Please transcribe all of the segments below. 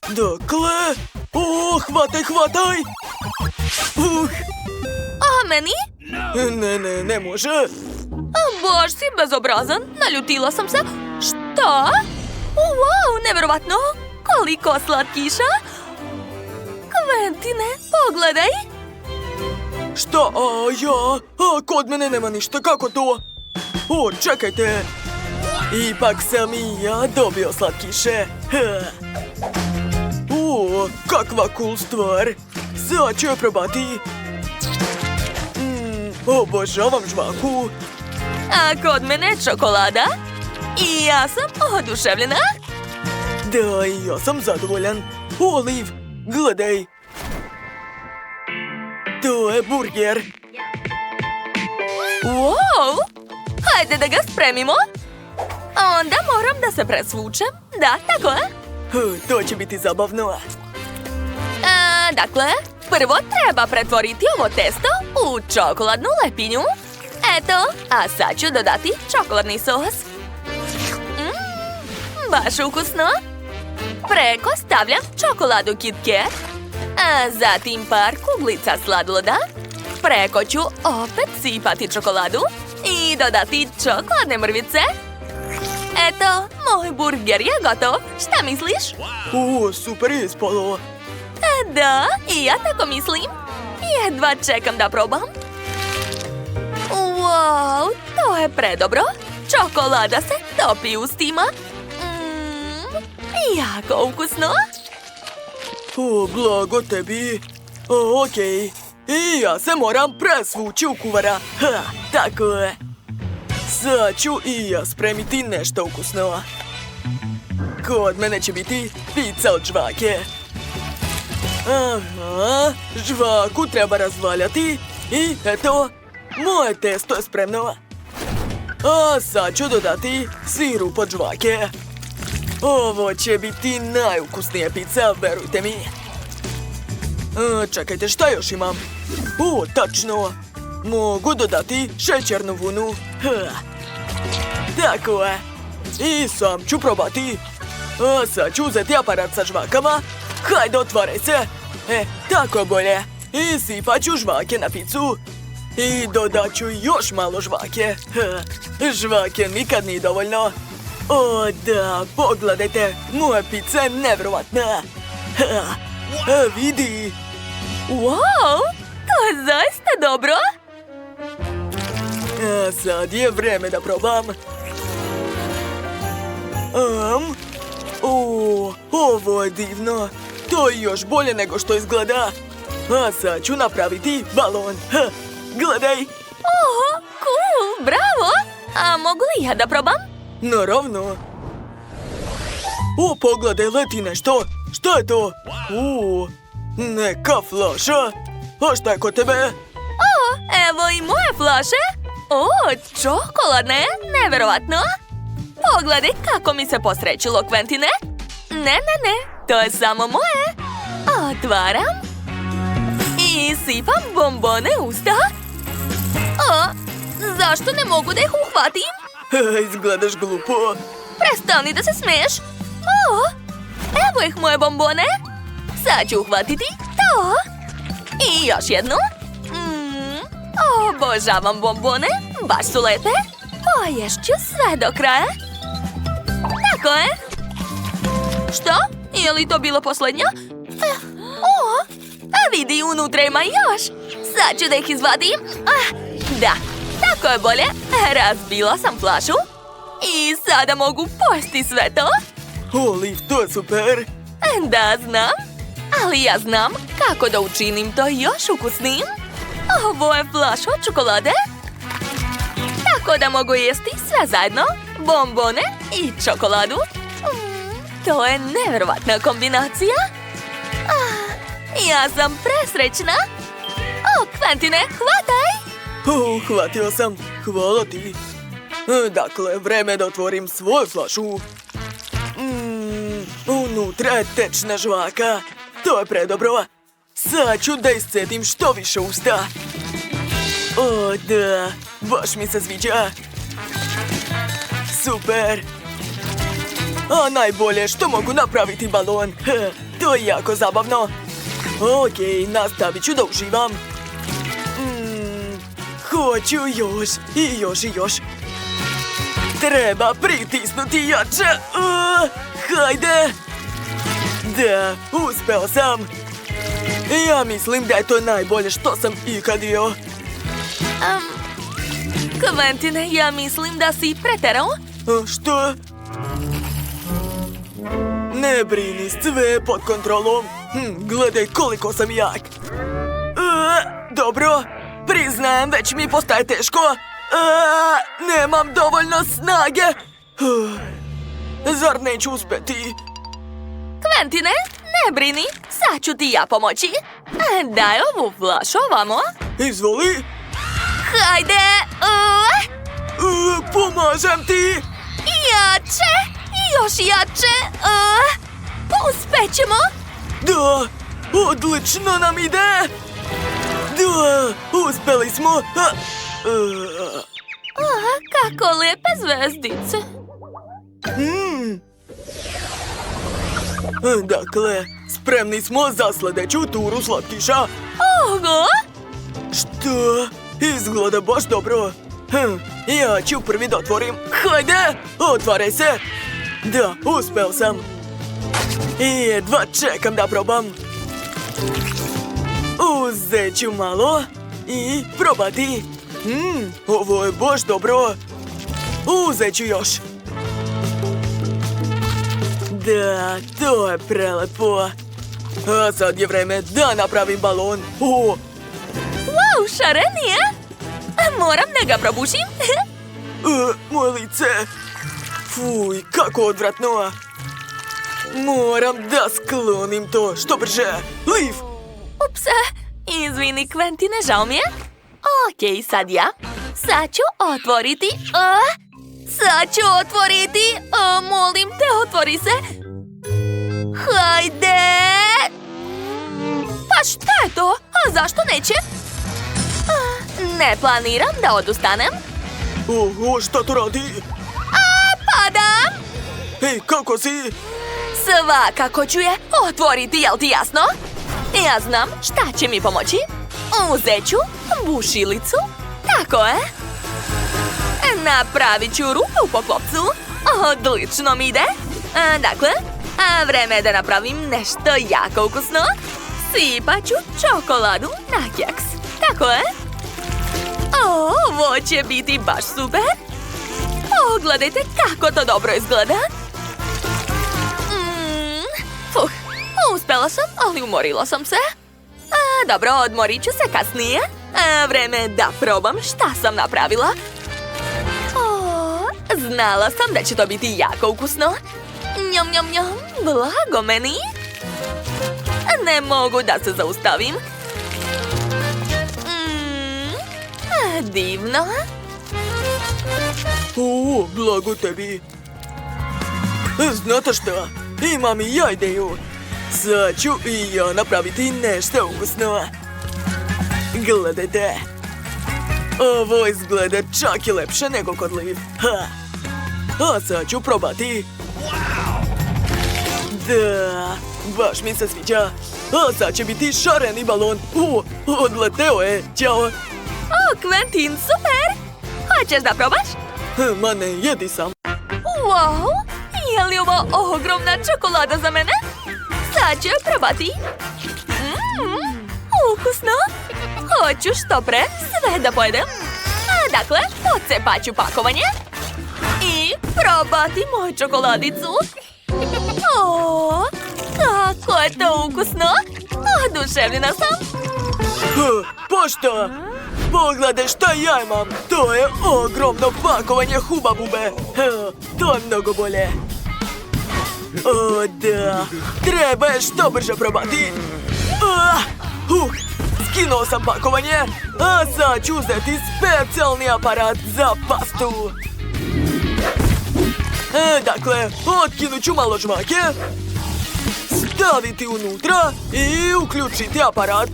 Dakle... O, hvataj! A meni? Ne može. Baš si bezobrazan, naljutila sam se. Šta? Wow, nevjerovatno! Koliko slatkiša! Kventine, pogledaj! Šta, ja? Kod mene nema ništa, kako to? O, čekajte! Ipak sam i ja dobio slatkiše. O, kakva cool stvar! Sad ću je probati. Obožavam žvaku. A kod mene čokolada. I ja sam oduševljena. Da, i ja sam zadovoljan. Oliv, gledaj. To je burger. Wow! Hajde da ga spremimo. Onda moram da se presvučem. Da, tako je. To će biti zabavno. Dakle, prvo treba pretvoriti ovo testo u čokoladnu lepinju. Eto, a sad ću dodati čokoladni sos. Baš ukusno. Preko stavljam čokoladu Kit Kat. A zatim par kuglica sladoleda. Preko ću opet sipati čokoladu i dodati čokoladne mrvice. Eto, moj burger je gotov. Šta misliš? O, super je ispalo. Da, i ja tako mislim. Jedva čekam da probam. Wow, to je predobro. Čokolada se topi u ustima. Jako ukusno. O, blago tebi. Okej. I ja se moram presvući u kuvara. Tako je. Sad ću i ja spremiti nešto ukusno. Kod mene će biti pizza od žvake. Aha, žvaku treba razvaljati. I eto, moje testo je spremno. A sad ću dodati sirup od žvake. Ovo će biti najukusnija pizza, verujte mi. Čekajte, šta još imam? O, tačno. Mogu dodati šećernu vunu. Tako je. I sam ću probati. A sad ću uzeti aparat sa žvakama. Hajde, otvaraj se. Tako je bolje. I sipat ću žvake na picu. I dodat ću još malo žvake. Žvake nikad nije dovoljno. O da, pogledajte, moja pizza je nevjerovatna. Vidi. Wow, to je zaista dobro. A sad je vreme da probam. Ovo je divno. To je još bolje nego što izgleda. A sad ću napraviti balon. Gledaj. Cool, bravo. A mogu li ja da probam? Naravno. Pogledaj, leti nešto. Šta je to? Neka flaša. A šta je kod tebe? Evo i moje flaše. Čokoladne, nevjerovatno. Pogledaj kako mi se posrećilo, Kventine. Ne, to je samo moje. Otvaram. I sipam bombone u usta. Zašto ne mogu da ih uhvatim? Izgledaš glupo. Prestani da se smeješ. Evo ih moje bombone. Sad ću uhvatiti to. I još jednu. Obožavam bombone. Baš su lepe. Poješću sve do kraja. Tako je. Što? Je li to bilo posljednja? Vidi, unutra ima još. Sad ću da ih izvadim. Da, tako je bolje. Razbila sam flašu. I sada mogu pojesti sve to. Oliv, to je super. Da, znam. Ali ja znam kako da učinim to još ukusnijim. Ovo je flaša od čokolade. Tako da mogu jesti sve zajedno. Bombone i čokoladu. To je nevjerovatna kombinacija. Ja sam presrećna. Kventine, hvataj. Hvatio sam. Hvala ti. Dakle, vreme da otvorim svoju flašu. Unutra je tečna žvaka. To je predobro. Sad ću da iscedim što više usta. O, da. Baš mi se sviđa. Super. A najbolje što mogu napraviti balon. to je jako zabavno. Okej, nastavit ću da uživam. Hoću još i još i još. Treba pritisnuti jače. Hajde. Da, uspeo sam. Ja mislim da je to najbolje što sam ikad jeo. Quentine, ja mislim da si preterao. Što? Ne brini, sve je pod kontrolom. Gledaj koliko sam jak. Dobro, priznajem, već mi postaje teško. Nemam dovoljno snage. Zar neću uspeti? Quentine, ne brini, sad ću ti ja pomoći. Daj ovu flašu ovamo. Izvoli. Hajde! Pomažem ti. Jače! Još jače! Uspećemo! Da, odlično nam ide. Da, uspeli smo. Kako lijepe zvezdice! Dakle, spremni smo za sljedeću turu slatkiša. Ogo! Što? Izgleda baš dobro. Ja ću prvi da otvorim. Hajde, otvaraj se. Da, uspeo sam. I jedva čekam da probam. Uzet ću malo i probati. Ovo je baš dobro. Uzet ću još. Da, to je prelepo. A sad je vreme da napravim balon. Wow, šarenije! Moram da ga probušim. Moje lice. Fuj, kako odvratno. Moram da sklonim to što brže. Liv! Ups, izvini Quentine, žao mi je. Okej, sad ja. Sad ću otvoriti. Molim te, otvori se. Hajde! Pa šta je to? A zašto neće? Ne planiram da odustanem. Šta to radi? Padam! Ej, kako si? Svakako ću je otvoriti, jel ti jasno? Ja znam šta će mi pomoći. Uzet ću bušilicu. Tako je. Napravit ću rupu u poklopcu. Odlično mi ide. Dakle, vreme je da napravim nešto jako ukusno. Sipat ću čokoladu na keks. Tako je. Ovo će biti baš super. Pogledajte kako to dobro izgleda. Uspela sam, ali umorila sam se. Dobro, odmorit ću se kasnije. Vreme je da probam šta sam napravila. Znala sam da će to biti jako ukusno. Njom, njom, njom, blago meni. Ne mogu da se zaustavim. Divno. Blago tebi. Znate šta? Imam i ja ideju. Sad ću i ja napraviti nešto ukusno. Gledajte. Ovo izgleda čak i lepše nego kod Liv. A sad ću probati. Da, baš mi se sviđa. A sad će biti šareni balon. Odleteo je. Ćao. Quentin, super! Hoćeš da probaš? Ma ne, jedi sam. Wow! Je li ovo ogromna čokolada za mene? Sad ću je probati. Ukusno! Hoću što pre sve da pojedem. Dakle, odcepat ću pakovanje. I probati moju čokoladicu. Kako je to ukusno! Oduševljena sam. Pošto! Pogledaj šta ja imam! To je ogromno pakovanje Huba Bube! To je mnogo bolje! O da! Treba je što brže probati! Skinuo sam pakovanje! A sad ću uzeti specijalni aparat za pastu! Dakle, otkinut ću malo žvake, staviti unutra i uključiti aparat.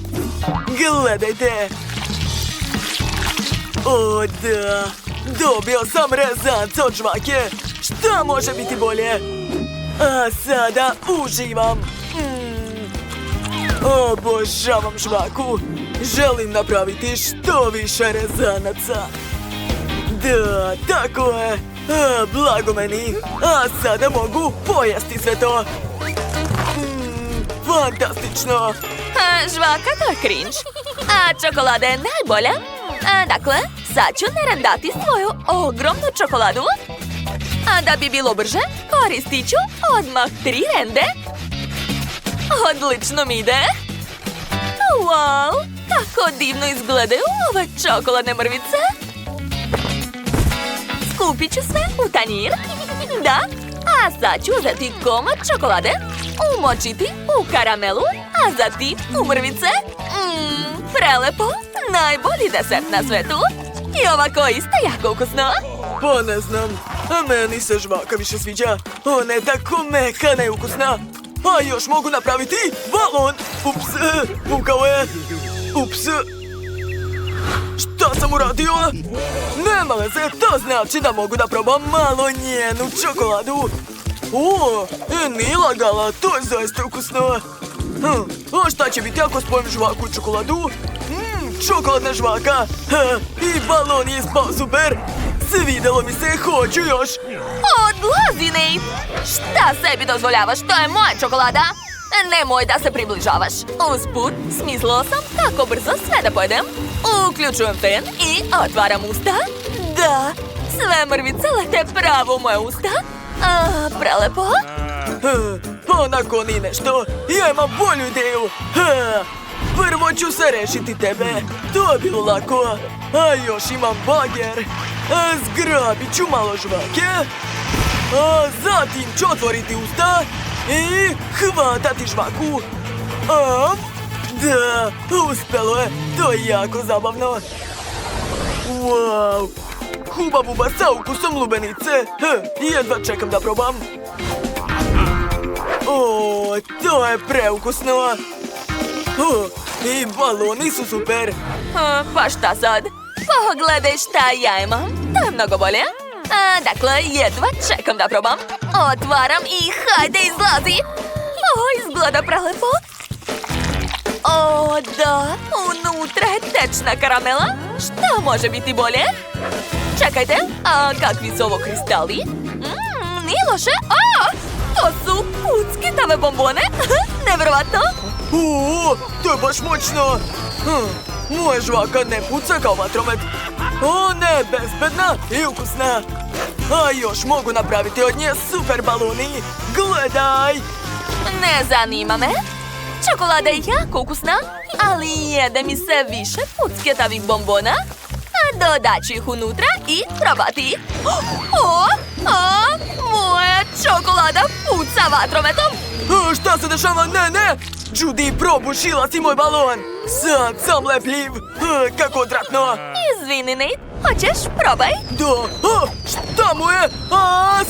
Gledajte! O da! Dobio sam rezanc od žvake! Šta može biti bolje? A sada uživam! Obožavam žvaku. Želim napraviti što više rezanaca. Da, tako je. Blago meni. A sada mogu pojesti sve to. Fantastično. Žvaka, to je cringe. A čokolada je najbolja. Dakle, sad ću narandati svoju ogromnu čokoladu. A da bi bilo brže, koristit ću odmah 3 rende. Odlično mi ide. Wow, kako divno izgledaju ove čokoladne mrvice. Skupit ću sve u tanjir. Da, a sad ću uzeti komad čokolade, umočiti u karamelu, a zatim u mrvice. Prelepo, najbolji desert na svetu. I ovako isto jako ukusno. Pa ne znam, a meni se žvaka više sviđa. Ona je tako mekana i ukusna. A još mogu napraviti balon. Ups, pukao je. Ups. Šta sam uradio? Nema veze, to znači da mogu da probam malo njenu čokoladu. Nije lagala, to je zaista ukusno. A šta će biti ako spojim žvaku u čokoladu? Čokoladna žvaka. I balon je ispao super. Svidelo mi se, hoću još. Odlazi, Nate! Šta sebi dozvoljavaš? To je moja čokolada! Nemoj da se približavaš. Usput, smislila sam kako brzo sve da pojedem. Uključujem fen i otvaram usta. Da, sve mrvice lete pravo u moje usta. Prelepo. Pa nakon i nešto, ja imam bolju ideju. Prvo ću se rešiti tebe. To je bilo lako. A još imam bager. Zgrabit ću malo žvake. Zatim ću otvoriti usta i hvatati žvaku. Da, uspelo je. To je jako zabavno. Wow. Huba buba sa ukusom lubenice. Jedva čekam da probam. To je preukusno. I baloni su super. Pa šta sad? Pogledaj šta ja imam. To je mnogo bolje. Dakle, jedva čekam da probam. Otvaram i hajde izlazi. Izgleda prelepo. Da, unutra je tečna karamela. Šta može biti bolje? Čekajte, kakvi su ovo kristali? Nije loše. To su puckitave bombone. Neverovatno. To je baš moćno. Moja žvaka ne puca kao vatromet. Ona je bezbedna i ukusna. A još mogu napraviti od nje super baloni. Gledaj. Ne zanima me. Čokolada je jako ukusna, ali jede mi se više pucketavih bombona. Dodat ću ih unutra i probati. Moja čokolada puca vatrometom. Šta se dešava? Ne! Judy, probušila si moj balon. Sad sam lepljiv. Kako odvratno. Izvini, Nate. Hoćeš? Probaj. Da. Šta mu je?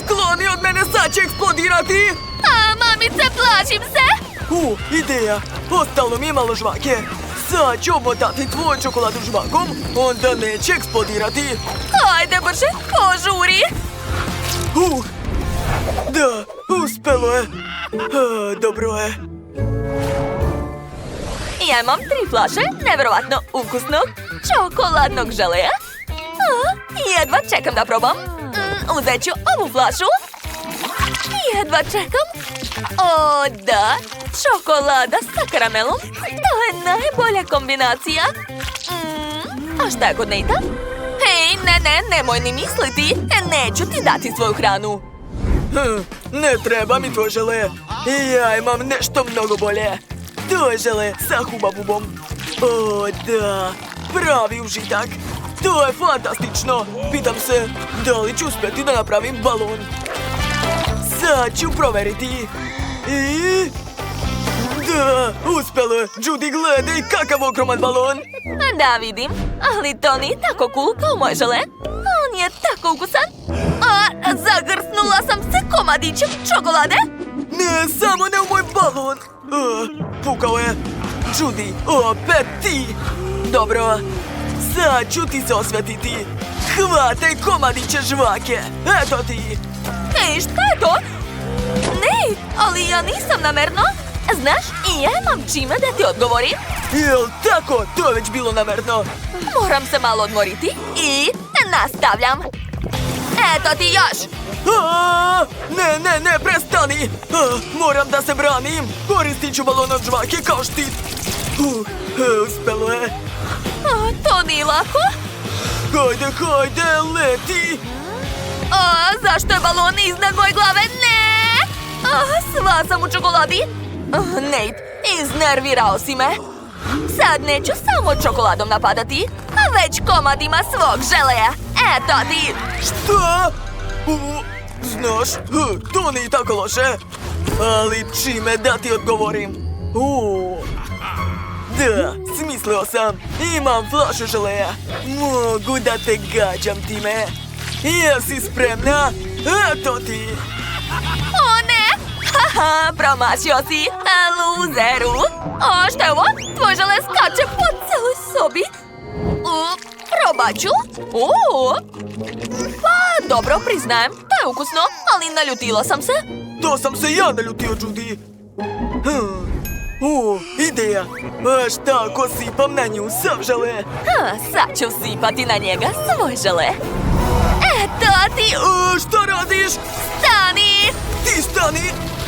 Skloni od mene, sad će eksplodirati. Mamice, plašim se. Ideja. Ostalo mi je malo žvake. Sad ću obotati tvoju čokoladu žvakom, onda neće eksplodirati. Ajde brže, požuri. Da, uspelo je. Dobro je. Ja imam 3 flaše neverovatno ukusnog čokoladnog želeja. Jedva čekam da probam. Uzet ću ovu flašu. Jedva čekam. Da, čokolada sa karamelom. To je najbolja kombinacija. A šta je kod Nate'a? Hej, nemoj ni misliti. Neću ti dati svoju hranu. Ne treba mi tvoj žele. Ja imam nešto mnogo bolje. To je žele sa Huba Bubom. Da, pravi užitak. To je fantastično. Pitam se, da li ću uspjeti da napravim balon. Sad ću proveriti. I... Da, uspjelo je. Judy, gledaj kakav ogroman balon. Da, vidim. Ali to nije tako cool kao moj žele. On je tako ukusan. Zagrsnula sam se komadićem čokolade. Ne, samo ne u moj balon. Pukao je. Judy, opet ti. Dobro, sad ću ti se osvetiti. Hvataj komadiće žvake. Eto ti. Ej, šta je to? Ne, ali ja nisam namerno. Znaš, i ja imam čime da ti odgovorim. Jel tako? To je već bilo namerno. Moram se malo odmoriti i nastavljam. Eto ti još. Ne, prestani! Moram da se branim! Koristit ću balon od žvake kao štit! Uspelo je! To nije lako. Hajde, leti! Zašto je balon iznad moje glave? Ne! Sva sam u čokoladi. Nate, iznervirao si me. Sad neću samo čokoladom napadati, već komadima svog želeja. Eto ti! Šta? Znaš, to nije tako loše. Ali čime da ti odgovorim? Da, smislio sam. Imam flašu želeja. Mogu da te gađam time. Jesi spremna? Eto ti! O ne! Haha, promašio si, luzeru! O, šta je ovo? Tvoj žele skače po celoj sobi. Probat ću. Pa, dobro, priznajem. To je ukusno, ali naljutila sam se. To sam se ja naljutio, Judy. Ideja. Šta ako sipam na nju sav žele? Sad ću sipati na njega svoj žele. Eto ti! Šta radiš? Stani! Ti stani!